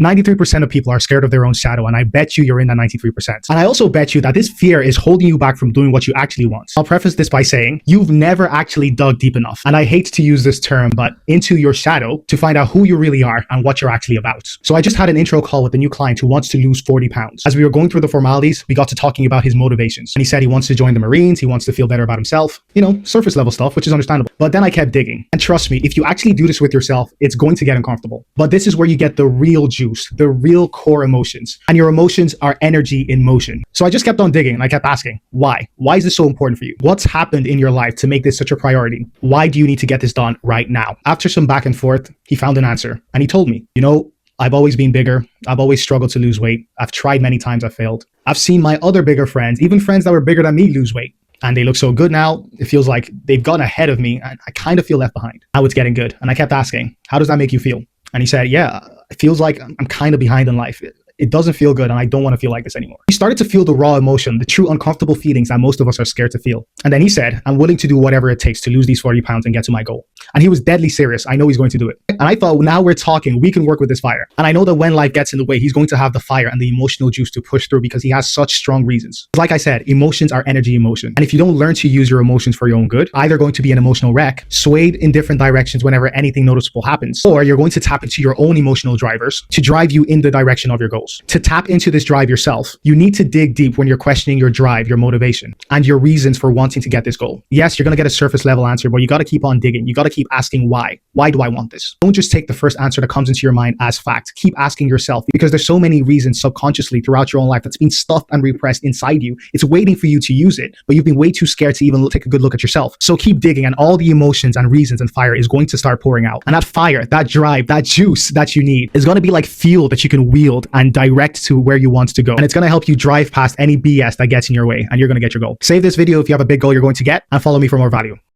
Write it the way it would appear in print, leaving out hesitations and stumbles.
93% of people are scared of their own shadow, and I bet you're in that 93%. And I also bet you that this fear is holding you back from doing what you actually want. I'll preface this by saying you've never actually dug deep enough, and I hate to use this term, but into your shadow to find out who you really are and what you're actually about. So I just had an intro call with a new client who wants to lose 40 pounds. As we were going through the formalities, we got to talking about his motivations. And he said he wants to join the Marines, he wants to feel better about himself, surface level stuff, which is understandable. But then I kept digging. And trust me, if you actually do this with yourself, it's going to get uncomfortable. But this is where you get the real juice, the real core emotions. And your emotions are energy in motion. So I just kept on digging and I kept asking, why? Why is this so important for you? What's happened in your life to make this such a priority? Why do you need to get this done right now? After some back and forth, he found an answer. And he told me, I've always been bigger. I've always struggled to lose weight. I've tried many times, I've failed. I've seen my other bigger friends, even friends that were bigger than me, lose weight. And they look so good now. It feels like they've gone ahead of me and I kind of feel left behind. Now it's getting good. And I kept asking, how does that make you feel? And he said, yeah, it feels like I'm kind of behind in life. It doesn't feel good and I don't want to feel like this anymore. He started to feel the raw emotion, the true uncomfortable feelings that most of us are scared to feel. And then he said, I'm willing to do whatever it takes to lose these 40 pounds and get to my goal. And he was deadly serious. I know he's going to do it. And I thought, now we're talking, we can work with this fire. And I know that when life gets in the way, he's going to have the fire and the emotional juice to push through because he has such strong reasons. Like I said, emotions are energy in motion. And if you don't learn to use your emotions for your own good, either going to be an emotional wreck, swayed in different directions whenever anything noticeable happens, or you're going to tap into your own emotional drivers to drive you in the direction of your goals. To tap into this drive yourself, you need to dig deep when you're questioning your drive, your motivation, and your reasons for wanting to get this goal. Yes, you're going to get a surface level answer, but you got to keep on digging. You got to keep asking why. Why do I want this? Don't just take the first answer that comes into your mind as fact. Keep asking yourself because there's so many reasons subconsciously throughout your own life that's been stuffed and repressed inside you. It's waiting for you to use it, but you've been way too scared to even take a good look at yourself. So keep digging and all the emotions and reasons and fire is going to start pouring out. And that fire, that drive, that juice that you need is going to be like fuel that you can wield and direct to where you want to go. And it's going to help you drive past any BS that gets in your way and you're going to get your goal. Save this video if you have a big goal you're going to get and follow me for more value.